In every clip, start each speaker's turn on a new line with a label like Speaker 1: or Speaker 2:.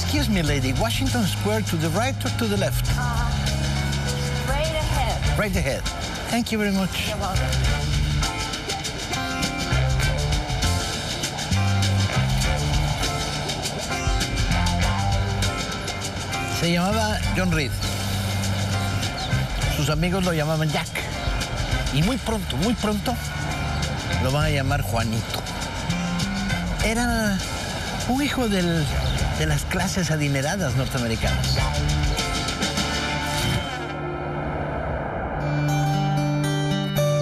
Speaker 1: Excuse me, lady, Washington Square to the right or to the left?
Speaker 2: Right ahead.
Speaker 1: Right ahead. Thank you very much.
Speaker 2: You're welcome.
Speaker 1: Se llamaba John Reed. Sus amigos lo llamaban Jack. Y muy pronto, lo van a llamar Juanito. Era un hijo de las clases adineradas norteamericanas.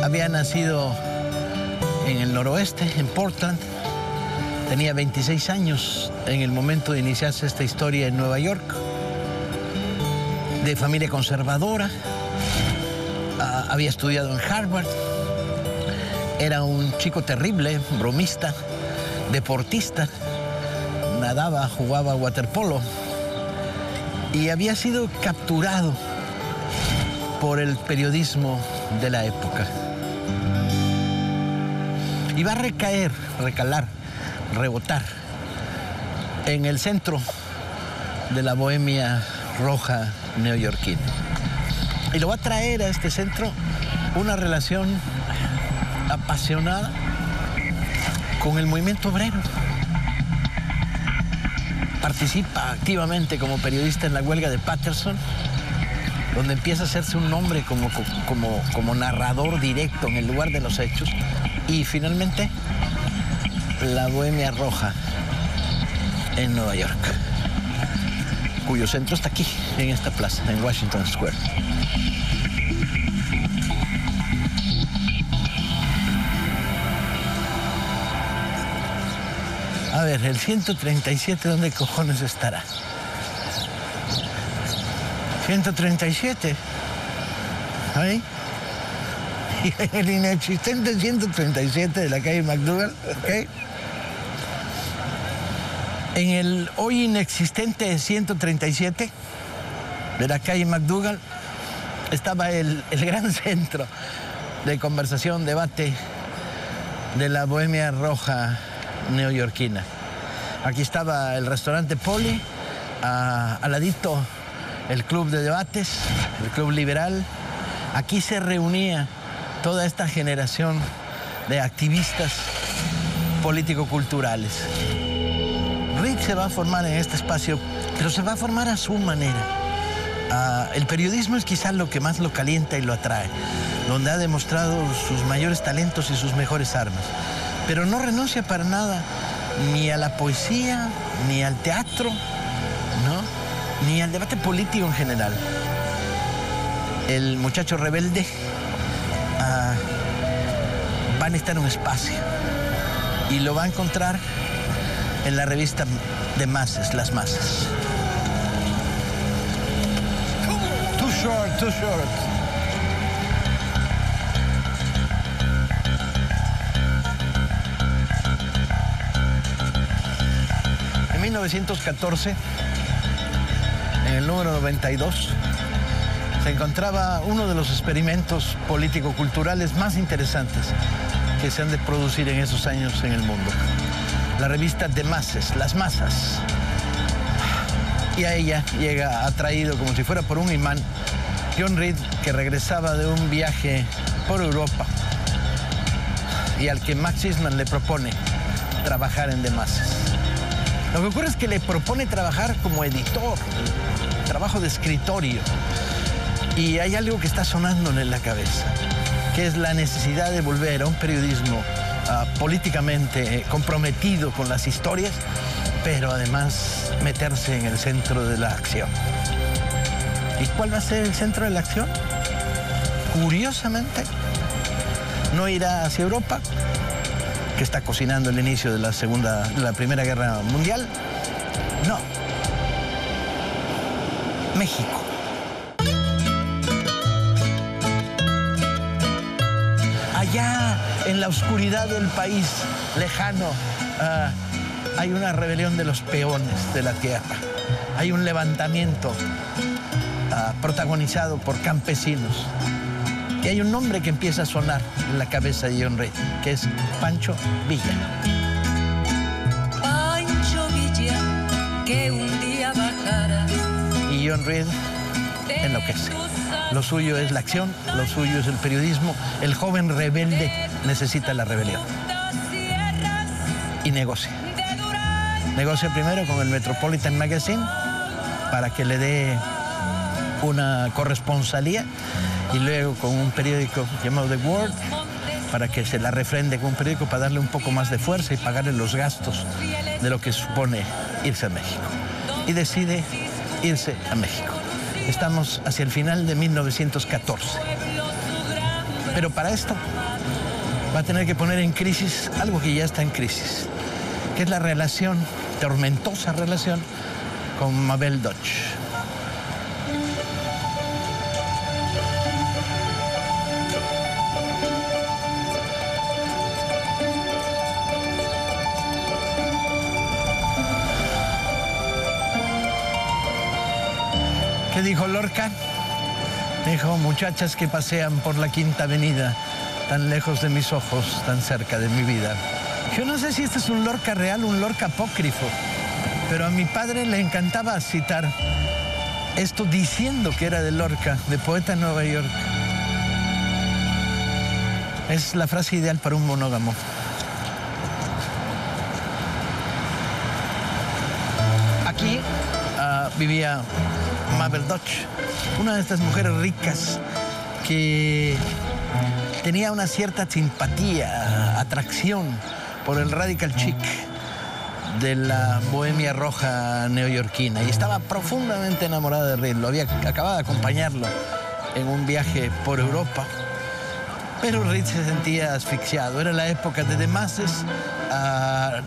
Speaker 1: Había nacido en el noroeste, en Portland. Tenía 26 años en el momento de iniciarse esta historia en Nueva York. De familia conservadora. Había estudiado en Harvard. Era un chico terrible, bromista, deportista. Nadaba, jugaba waterpolo. Y había sido capturado por el periodismo de la época. Iba a recalar, rebotar en el centro de la bohemia roja neoyorquina. Y lo va a traer a este centro una relación apasionada con el movimiento obrero. Participa activamente como periodista en la huelga de Patterson, donde empieza a hacerse un nombre como narrador directo en el lugar de los hechos. Y finalmente, la bohemia roja en Nueva York, cuyo centro está aquí, en esta plaza, en Washington Square. A ver, el 137, ¿dónde cojones estará? 137. ¿Ahí? Y el inexistente 137 de la calle McDougal, ¿ok? En el hoy inexistente 137 de la calle McDougal estaba el gran centro de conversación, debate de la bohemia roja neoyorquina. Aquí estaba el restaurante Poli, al ladito el club de debates, el club liberal. Aquí se reunía toda esta generación de activistas político-culturales. Reed se va a formar en este espacio, pero se va a formar a su manera. El periodismo es quizás lo que más lo calienta y lo atrae, donde ha demostrado sus mayores talentos y sus mejores armas. Pero no renuncia para nada ni a la poesía, ni al teatro, ¿no? Ni al debate político en general. El muchacho rebelde va a necesitar un espacio y lo va a encontrar en la revista de masas, Las Masas. Too short, too short. En 1914, en el número 92, se encontraba uno de los experimentos político-culturales más interesantes que se han de producir en esos años en el mundo. La revista de masas, Las Masas. Y a ella llega atraído como si fuera por un imán John Reed, que regresaba de un viaje por Europa y al que Max Eastman le propone trabajar en De Masas. Lo que ocurre es que le propone trabajar como editor, trabajo de escritorio. Y hay algo que está sonándole en la cabeza, que es la necesidad de volver a un periodismo políticamente comprometido con las historias, pero además meterse en el centro de la acción. ¿Y cuál va a ser el centro de la acción? Curiosamente, no irá hacia Europa, que está cocinando el inicio de la Primera Guerra Mundial. No. México. Allá, en la oscuridad del país lejano, hay una rebelión de los peones de la tierra. Hay un levantamiento protagonizado por campesinos. Y hay un nombre que empieza a sonar en la cabeza de John Reed, que es Pancho Villa.
Speaker 3: Pancho Villa, que un día va
Speaker 1: Y John Reed enloquece. Lo suyo es la acción, lo suyo es el periodismo. El joven rebelde necesita la rebelión. Y negocia. Negocia primero con el Metropolitan Magazine para que le dé una corresponsalía y luego con un periódico llamado The World para que se la refrende con un periódico para darle un poco más de fuerza y pagarle los gastos de lo que supone irse a México. Y decide irse a México. Estamos hacia el final de 1914. Pero para esto va a tener que poner en crisis algo que ya está en crisis, que es la relación, tormentosa relación, con Mabel Dodge. ¿Qué dijo Lorca? Dijo: muchachas que pasean por la Quinta Avenida, tan lejos de mis ojos, tan cerca de mi vida. Yo no sé si este es un Lorca real o un Lorca apócrifo, pero a mi padre le encantaba citar esto diciendo que era de Lorca, de Poeta en Nueva York. Es la frase ideal para un monógamo. Aquí vivía Mabel Dodge, una de estas mujeres ricas que tenía una cierta simpatía, atracción por el radical chic de la bohemia roja neoyorquina y estaba profundamente enamorada de Reed. Acababa de acompañarlo en un viaje por Europa, pero Reed se sentía asfixiado. Era la época de The Masses.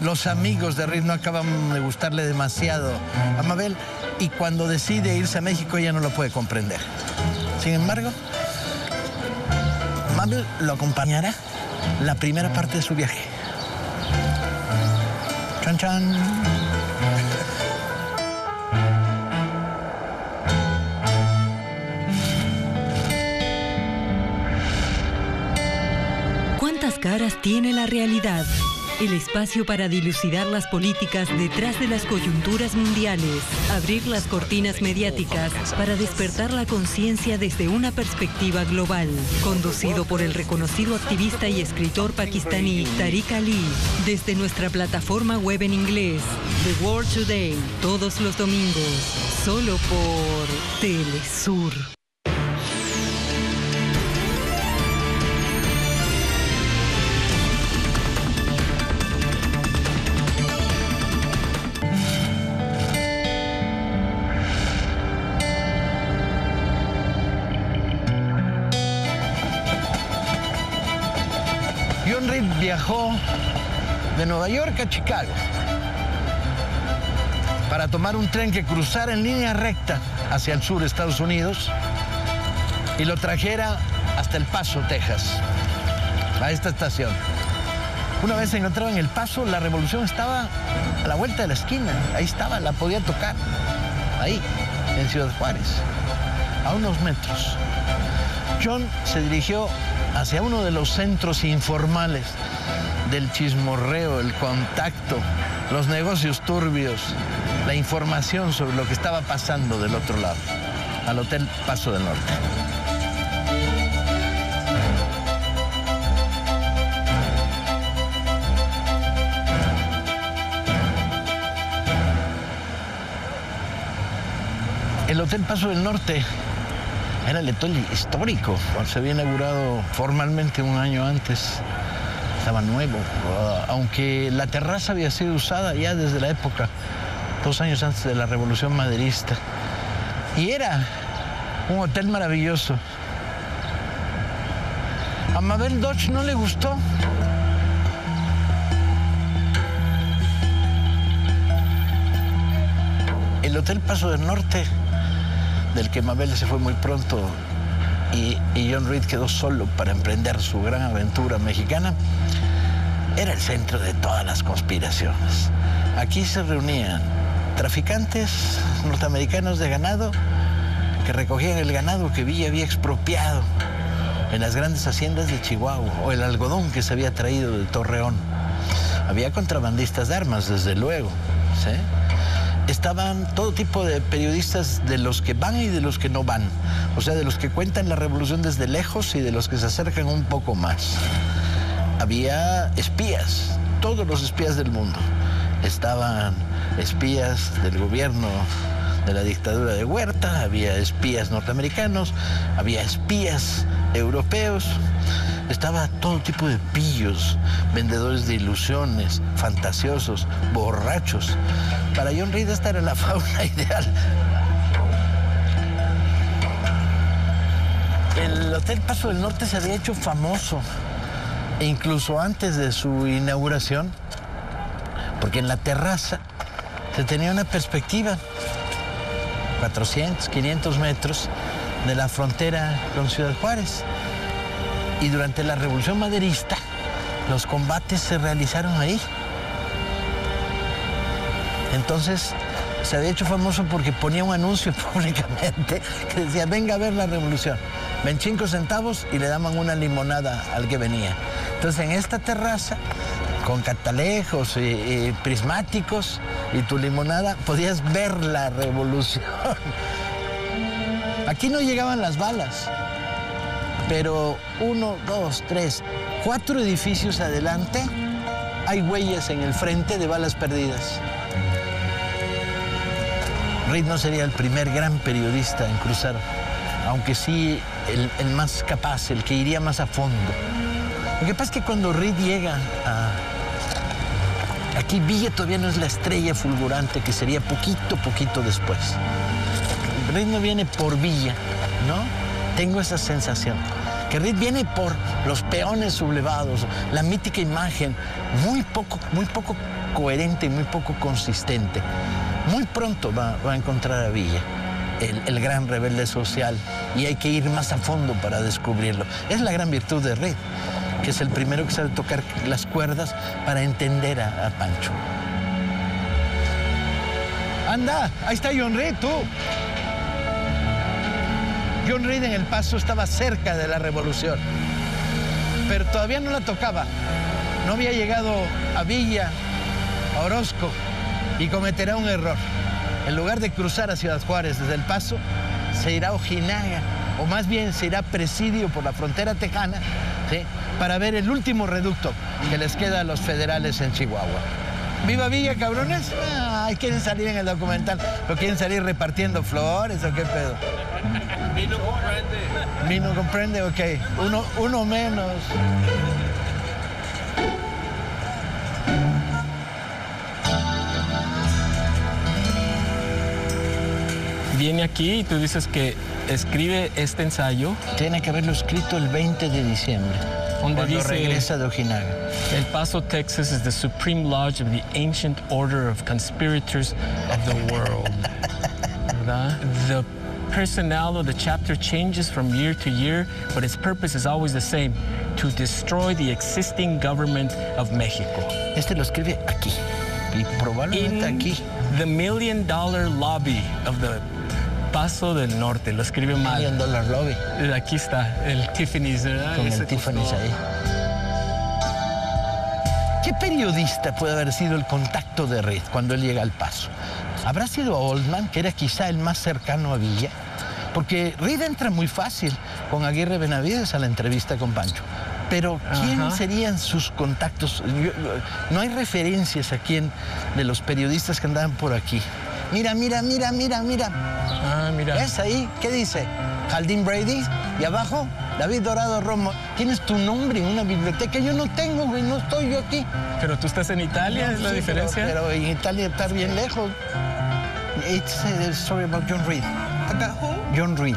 Speaker 1: Los amigos de Reed no acaban de gustarle demasiado a Mabel y cuando decide irse a México ella no lo puede comprender. Sin embargo, Mabel lo acompañará la primera parte de su viaje. Chan, chan.
Speaker 3: ¿Cuántas caras tiene la realidad? El espacio para dilucidar las políticas detrás de las coyunturas mundiales, abrir las cortinas mediáticas para despertar la conciencia desde una perspectiva global. Conducido por el reconocido activista y escritor pakistaní Tariq Ali, desde nuestra plataforma web en inglés, The World Today, todos los domingos, solo por Telesur.
Speaker 1: John Reed viajó de Nueva York a Chicago para tomar un tren que cruzara en línea recta hacia el sur de Estados Unidos y lo trajera hasta El Paso, Texas, a esta estación. Una vez se encontraba en El Paso, la revolución estaba a la vuelta de la esquina. Ahí estaba, la podía tocar. Ahí, en Ciudad Juárez, a unos metros. John se dirigió hacia uno de los centros informales del chismorreo, el contacto, los negocios turbios, la información sobre lo que estaba pasando del otro lado, al Hotel Paso del Norte. El Hotel Paso del Norte era el hotel histórico, se había inaugurado formalmente un año antes, estaba nuevo, aunque la terraza había sido usada ya desde la época, 2 años antes de la Revolución Maderista. Y era un hotel maravilloso. A Mabel Dodge no le gustó. El Hotel Paso del Norte, del que Mabel se fue muy pronto y John Reed quedó solo para emprender su gran aventura mexicana, era el centro de todas las conspiraciones. Aquí se reunían traficantes norteamericanos de ganado que recogían el ganado que Villa había expropiado en las grandes haciendas de Chihuahua, o el algodón que se había traído de Torreón. Había contrabandistas de armas, desde luego, ¿sí? estaban todo tipo de periodistas, de los que van y de los que no van. O sea, de los que cuentan la revolución desde lejos y de los que se acercan un poco más. Había espías, todos los espías del mundo. Estaban espías del gobierno de la dictadura de Huerta, había espías norteamericanos, había espías europeos. Estaba todo tipo de pillos, vendedores de ilusiones, fantasiosos, borrachos. Para John Reed esta era la fauna ideal. El Hotel Paso del Norte se había hecho famoso, e incluso antes de su inauguración, porque en la terraza se tenía una perspectiva, 400, 500 metros, de la frontera con Ciudad Juárez. Y durante la Revolución Maderista, los combates se realizaron ahí. Entonces, se había hecho famoso porque ponía un anuncio públicamente que decía, venga a ver la revolución. 25 centavos y le daban una limonada al que venía. Entonces, en esta terraza, con catalejos y prismáticos y tu limonada, podías ver la revolución. Aquí no llegaban las balas. Pero 1, 2, 3, 4 edificios adelante hay huellas en el frente de balas perdidas. Reed no sería el primer gran periodista en cruzar, aunque sí el más capaz, el que iría más a fondo. Lo que pasa es que cuando Reed llega aquí, Villa todavía no es la estrella fulgurante que sería poquito después. Reed no viene por Villa, ¿no? Tengo esa sensación, que Reed viene por los peones sublevados, la mítica imagen, muy poco coherente y muy poco consistente. Muy pronto va a encontrar a Villa, el gran rebelde social, y hay que ir más a fondo para descubrirlo. Es la gran virtud de Reed, que es el primero que sabe tocar las cuerdas para entender a Pancho. Anda, ahí está John Reed, tú. John Reed en El Paso estaba cerca de la revolución, pero todavía no la tocaba. No había llegado a Villa, a Orozco, y cometerá un error. En lugar de cruzar a Ciudad Juárez desde El Paso, se irá a Ojinaga, o más bien se irá a Presidio por la frontera tejana, ¿sí?, para ver el último reducto que les queda a los federales en Chihuahua. ¡Viva Villa, cabrones! Ay, quieren salir en el documental, ¿o quieren salir repartiendo flores o qué pedo?
Speaker 4: Vino comprende.
Speaker 1: Vino comprende, ok. Uno menos.
Speaker 4: Viene aquí y tú dices que escribe este ensayo.
Speaker 1: Tiene que haberlo escrito el 20 de diciembre,
Speaker 4: donde
Speaker 1: cuando
Speaker 4: dice,
Speaker 1: regresa de Ojinaga.
Speaker 4: El Paso, Texas is the supreme lodge of the ancient order of conspirators of the world. ¿Verdad? The personnel of the chapter changes from year to year, but its purpose is always the same, to destroy the existing government of Mexico.
Speaker 1: Este lo escribe aquí, y probablemente aquí.
Speaker 4: The $1 million lobby of the Paso del Norte, lo escribe mal.
Speaker 1: $1 million lobby.
Speaker 4: Aquí está, el Tiffany's, ¿verdad?
Speaker 1: Con el Tiffany's ahí. ¿Qué periodista puede haber sido el contacto de Reed cuando él llega al Paso? ¿Habrá sido Oldman, que era quizá el más cercano a Villa? Porque Reed entra muy fácil con Aguirre Benavides a la entrevista con Pancho. Pero ¿quién serían sus contactos? No hay referencias a quién de los periodistas que andaban por aquí. Mira.
Speaker 4: Ah, mira.
Speaker 1: ¿Ves ahí? ¿Qué dice? Jaldín Brady. Y abajo, David Dorado Romo. Tienes tu nombre en una biblioteca. Yo no tengo, güey. No estoy yo aquí.
Speaker 4: Pero tú estás en Italia, ¿es la diferencia?
Speaker 1: Pero en Italia está bien lejos. It's a story about John Reed.
Speaker 5: About who?
Speaker 1: John Reed.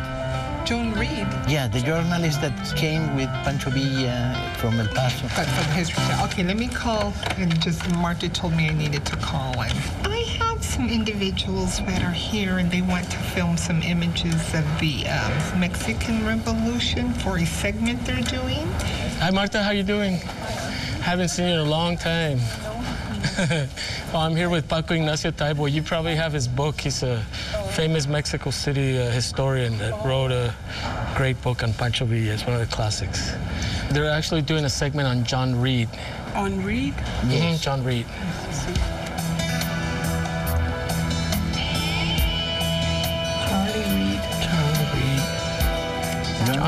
Speaker 5: John Reed.
Speaker 1: Yeah, the journalist that came with Pancho Villa from El Paso.
Speaker 5: From History Channel. Okay, let me call. And just Marta told me I needed to call in. I have some individuals that are here and they want to film some images of the Mexican Revolution for a segment they're doing.
Speaker 4: Hi, Marta. How you doing? Haven't seen you in a long time. Well, I'm here with Paco Ignacio Taibo. You probably have his book. He's a famous Mexico City historian that wrote a great book on Pancho Villa. It's one of the classics. They're actually doing a segment on John Reed.
Speaker 5: On Reed?
Speaker 4: Yes. John Reed.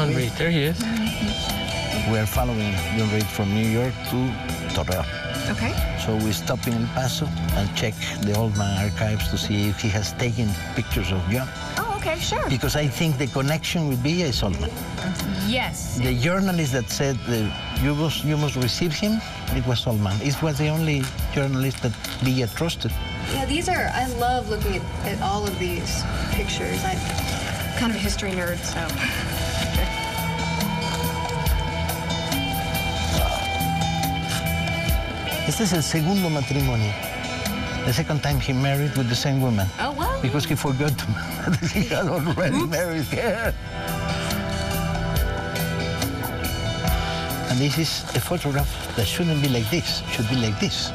Speaker 4: John Reed, there he is.
Speaker 1: We are following John Reed from New York to Torreón.
Speaker 6: Okay.
Speaker 1: So we stop in El Paso and check the Oldman archives to see if he has taken pictures of John.
Speaker 6: Oh, okay, sure.
Speaker 1: Because I think the connection with Villa is Oldman.
Speaker 6: Yes.
Speaker 1: The journalist that said you must receive him, it was Oldman. It was the only journalist that Villa trusted.
Speaker 6: Yeah, I love looking at all of these pictures. I'm kind of a history nerd, so.
Speaker 1: Este es el segundo matrimonio. The second time he married with the same woman.
Speaker 6: Oh, wow.
Speaker 1: Because he forgot that he had already married her. And this is a photograph that shouldn't be like this, should be like this.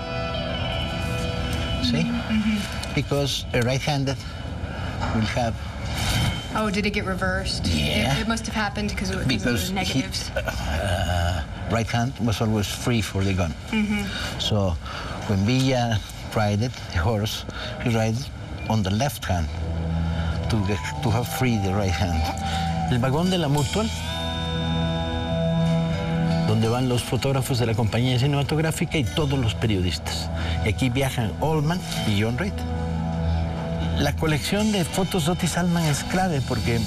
Speaker 1: See? Mm-hmm. Because a right-handed will have...
Speaker 6: Oh, did it get reversed?
Speaker 1: Yeah.
Speaker 6: It must have happened because of the negatives.
Speaker 1: Right hand was always free for the gun.
Speaker 6: Mm-hmm.
Speaker 1: So when Villa ride it, the horse, he rides on the left hand to have free the right hand. El vagón de la Mutual, donde van los fotógrafos de la compañía cinematográfica y todos los periodistas. Y aquí viajan Oldman y John Reed. La colección de fotos de Otis Allman es clave porque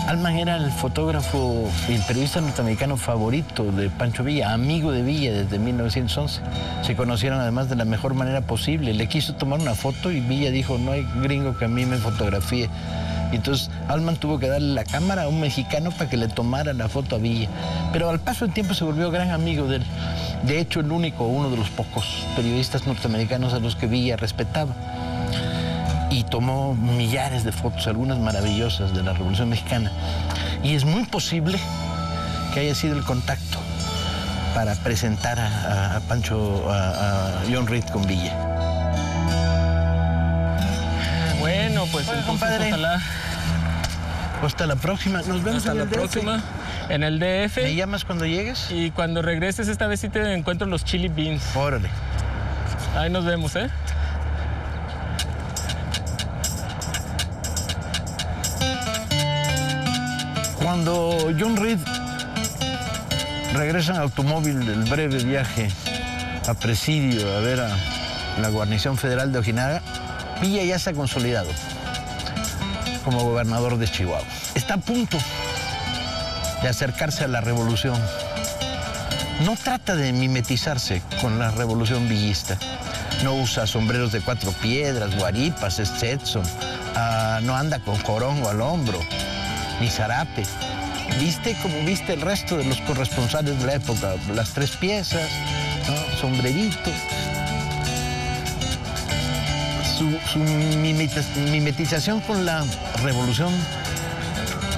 Speaker 1: Allman era el fotógrafo y el periodista norteamericano favorito de Pancho Villa, amigo de Villa desde 1911. Se conocieron además de la mejor manera posible. Le quiso tomar una foto y Villa dijo, no hay gringo que a mí me fotografíe. Y entonces Allman tuvo que darle la cámara a un mexicano para que le tomara la foto a Villa. Pero al paso del tiempo se volvió gran amigo de él. De hecho, uno de los pocos periodistas norteamericanos a los que Villa respetaba. Y tomó millares de fotos, algunas maravillosas de la Revolución Mexicana. Y es muy posible que haya sido el contacto para presentar a John Reed con Villa.
Speaker 4: Bueno, pues
Speaker 1: Oye,
Speaker 4: entonces,
Speaker 1: compadre.
Speaker 4: ojalá.
Speaker 1: Hasta la próxima. Nos vemos
Speaker 4: Hasta
Speaker 1: en
Speaker 4: la
Speaker 1: el DF.
Speaker 4: próxima. En el DF.
Speaker 1: ¿Me llamas cuando llegues?
Speaker 4: Y cuando regreses, esta vez sí te encuentro los chili beans.
Speaker 1: Órale.
Speaker 4: Ahí nos vemos, ¿eh?
Speaker 1: Cuando John Reed regresa en automóvil del breve viaje a Presidio a ver a la guarnición federal de Ojinaga, Villa ya está consolidado como gobernador de Chihuahua. Está a punto de acercarse a la revolución. No trata de mimetizarse con la revolución villista. No usa sombreros de 4 piedras, guaripas, Stetson. No anda con corongo al hombro, ni zarape. Viste como viste el resto de los corresponsales de la época. Las 3 piezas, ¿no? Sombrerito. Su mimetización con la revolución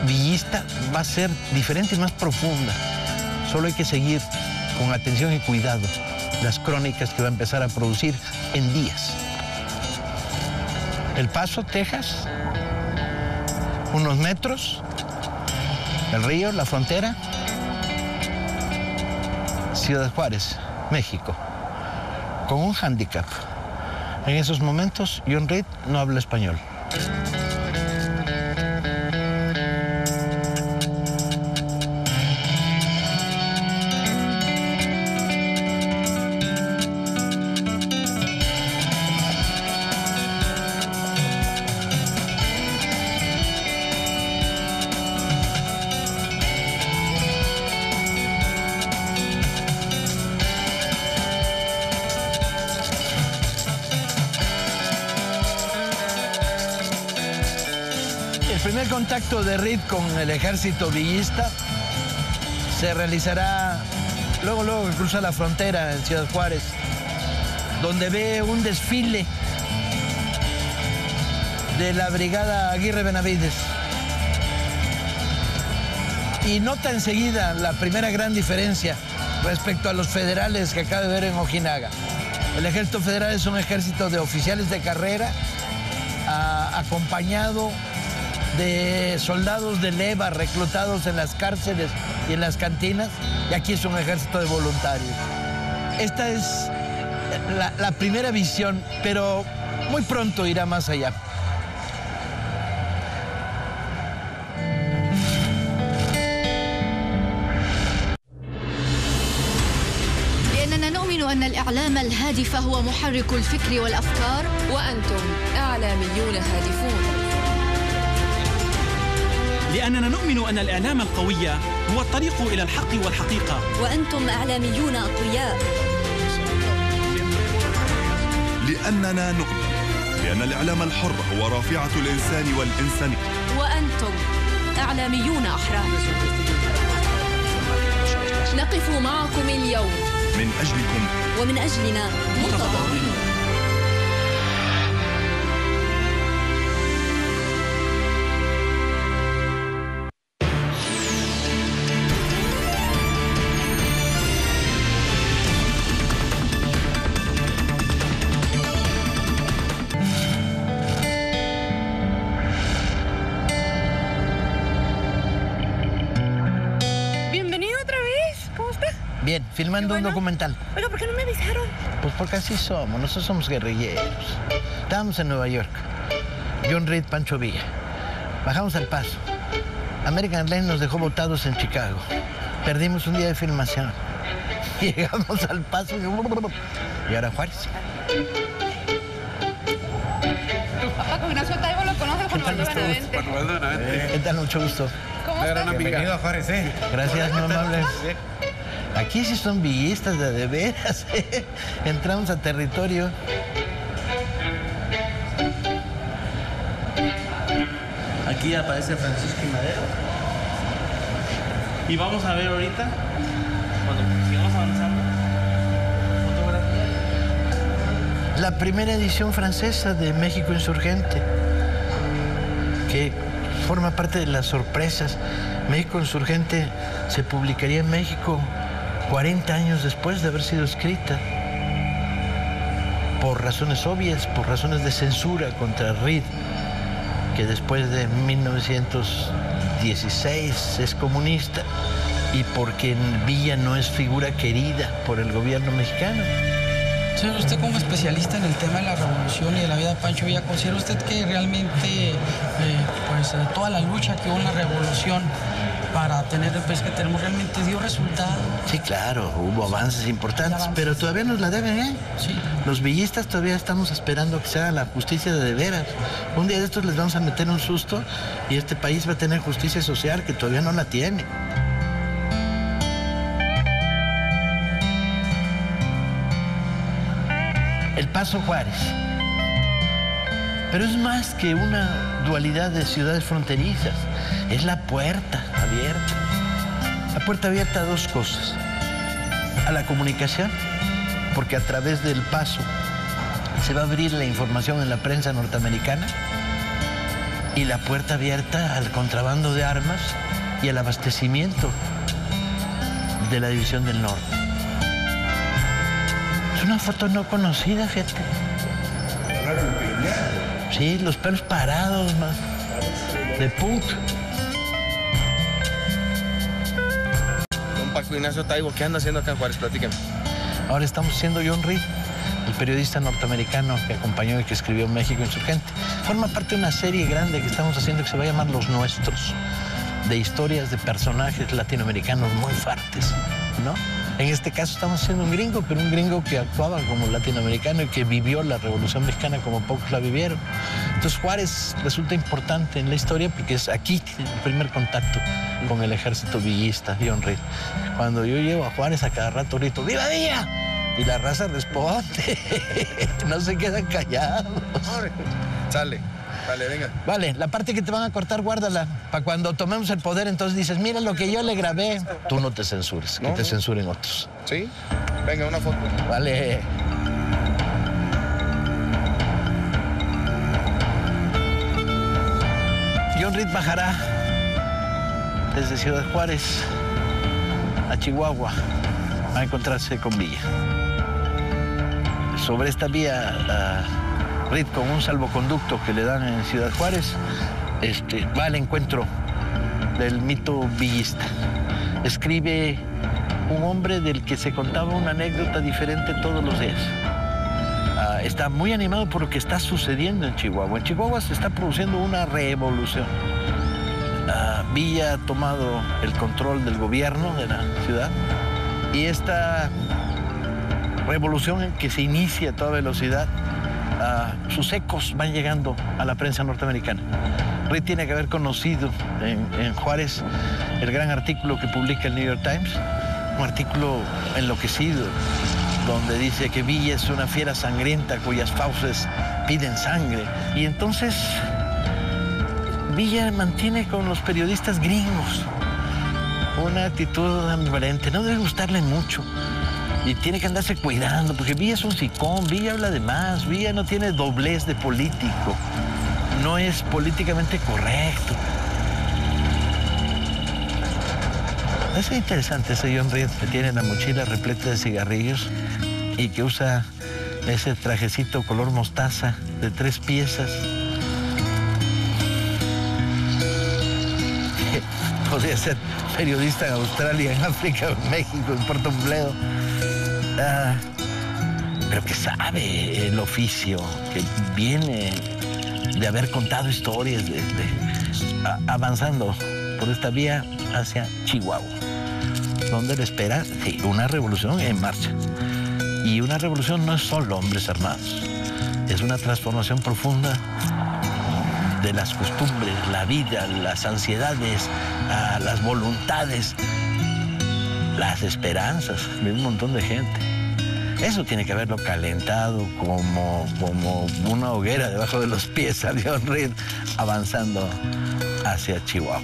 Speaker 1: villista va a ser diferente y más profunda. Solo hay que seguir con atención y cuidado las crónicas que va a empezar a producir en días. El Paso, Texas, unos metros, el río, la frontera, Ciudad Juárez, México, con un hándicap. En esos momentos, John Reed no habla español. El primer contacto de Reed con el ejército villista se realizará luego que cruza la frontera en Ciudad Juárez, donde ve un desfile de la brigada Aguirre Benavides. Y nota enseguida la primera gran diferencia respecto a los federales que acaba de ver en Ojinaga. El ejército federal es un ejército de oficiales de carrera, acompañado de soldados de leva reclutados en las cárceles y en las cantinas, y aquí es un ejército de voluntarios. Esta es la primera visión, pero muy pronto irá más allá.
Speaker 7: أن الإعلام الهادف هو محرك الفكر والأفكار؟
Speaker 2: وأنتم إعلاميون هادفون.
Speaker 8: لأننا نؤمن أن الإعلام القوي هو الطريق إلى الحق والحقيقة.
Speaker 7: وأنتم إعلاميون أقوياء.
Speaker 9: لأننا نؤمن بأن الإعلام الحر هو رافعة الإنسان والإنسانية.
Speaker 7: وأنتم إعلاميون أحرار. نقف معكم اليوم
Speaker 9: من أجلكم
Speaker 7: ومن أجلنا متضامنون.
Speaker 1: Bien, filmando un documental.
Speaker 6: Oiga, ¿por qué no me avisaron?
Speaker 1: Pues porque así somos, nosotros somos guerrilleros. Estábamos en Nueva York. John Reed, Pancho Villa. Bajamos al Paso. American Airlines nos dejó botados en Chicago. Perdimos un día de filmación. Llegamos al Paso y ahora Juárez.
Speaker 6: Paco Ignacio Taibo lo conoce, Juan Manuel Benavente.
Speaker 10: Juan Manuel Benavente.
Speaker 1: ¿Qué tal? Mucho gusto.
Speaker 6: ¿Cómo estás?
Speaker 10: Bienvenido a Juárez,
Speaker 1: Gracias, muy amables. Aquí sí son villistas de veras, ¿eh? Entramos a territorio.
Speaker 11: Aquí aparece Francisco y Madero. Y vamos a ver ahorita, cuando sigamos avanzando, fotografía.
Speaker 1: La primera edición francesa de México Insurgente, que forma parte de las sorpresas. México Insurgente se publicaría en México 40 años después de haber sido escrita, por razones obvias, por razones de censura contra Reed, que después de 1916 es comunista, y porque Villa no es figura querida por el gobierno mexicano.
Speaker 12: Señor, usted como especialista en el tema de la revolución y de la vida de Pancho Villa, ¿considera usted que realmente toda la lucha que hubo en la revolución para tener el país que tenemos realmente dio resultado?
Speaker 1: Sí, claro, hubo avances importantes, pero todavía nos la deben, ¿eh?
Speaker 12: Sí.
Speaker 1: Los villistas todavía estamos esperando que se haga la justicia de veras. Un día de estos les vamos a meter un susto y este país va a tener justicia social que todavía no la tiene. El Paso Juárez. Pero es más que una dualidad de ciudades fronterizas. Es la puerta abierta. La puerta abierta a dos cosas. A la comunicación, porque a través del Paso se va a abrir la información en la prensa norteamericana. Y la puerta abierta al contrabando de armas y al abastecimiento de la División del Norte. Es una foto no conocida, fíjate. Sí, los pelos parados, más de punk.
Speaker 10: Don Paco Ignacio Taibo, ¿qué anda haciendo acá en Juárez? Platíqueme.
Speaker 1: Ahora estamos haciendo John Reed, el periodista norteamericano que acompañó y que escribió México Insurgente. Forma parte de una serie grande que estamos haciendo que se va a llamar Los Nuestros, de historias de personajes latinoamericanos muy fuertes, ¿no? En este caso estamos haciendo un gringo, pero un gringo que actuaba como latinoamericano y que vivió la Revolución Mexicana como pocos la vivieron. Entonces Juárez resulta importante en la historia porque es aquí el primer contacto con el ejército villista, John Reed. Cuando yo llego a Juárez a cada rato grito, ¡Viva Villa! Y la raza responde, no se quedan callados.
Speaker 10: Sale. Vale, venga.
Speaker 1: Vale, la parte que te van a cortar, guárdala. Para cuando tomemos el poder, entonces dices, mira lo que yo le grabé. Tú no te censures, que te censuren otros.
Speaker 10: ¿Sí? Venga, una foto.
Speaker 1: Vale. John Reed bajará desde Ciudad Juárez a Chihuahua a encontrarse con Villa. Sobre esta vía, Reed, con un salvoconducto que le dan en Ciudad Juárez, va al encuentro del mito villista. Escribe un hombre del que se contaba una anécdota diferente todos los días. Está muy animado por lo que está sucediendo en Chihuahua. En Chihuahua se está produciendo una revolución. Villa ha tomado el control del gobierno de la ciudad y esta revolución en que se inicia a toda velocidad, sus ecos van llegando a la prensa norteamericana. Reed tiene que haber conocido en Juárez el gran artículo que publica el New York Times, un artículo enloquecido, donde dice que Villa es una fiera sangrienta cuyas fauces piden sangre. Y entonces Villa mantiene con los periodistas gringos una actitud ambivalente, no debe gustarle mucho. Y tiene que andarse cuidando, porque Villa es un sicón, Villa habla de más, Villa no tiene doblez de político, no es políticamente correcto. Es interesante ese John Reed que tiene la mochila repleta de cigarrillos y que usa ese trajecito color mostaza de 3 piezas. Podría ser periodista en Australia, en África, en México, en Puerto Bledo. Pero que sabe el oficio, que viene de haber contado historias, avanzando por esta vía hacia Chihuahua, donde le espera una revolución en marcha. Y una revolución no es solo hombres armados, es una transformación profunda de las costumbres, la vida, las ansiedades, las voluntades, las esperanzas de un montón de gente. Eso tiene que haberlo calentado como una hoguera debajo de los pies a John Reed avanzando hacia Chihuahua.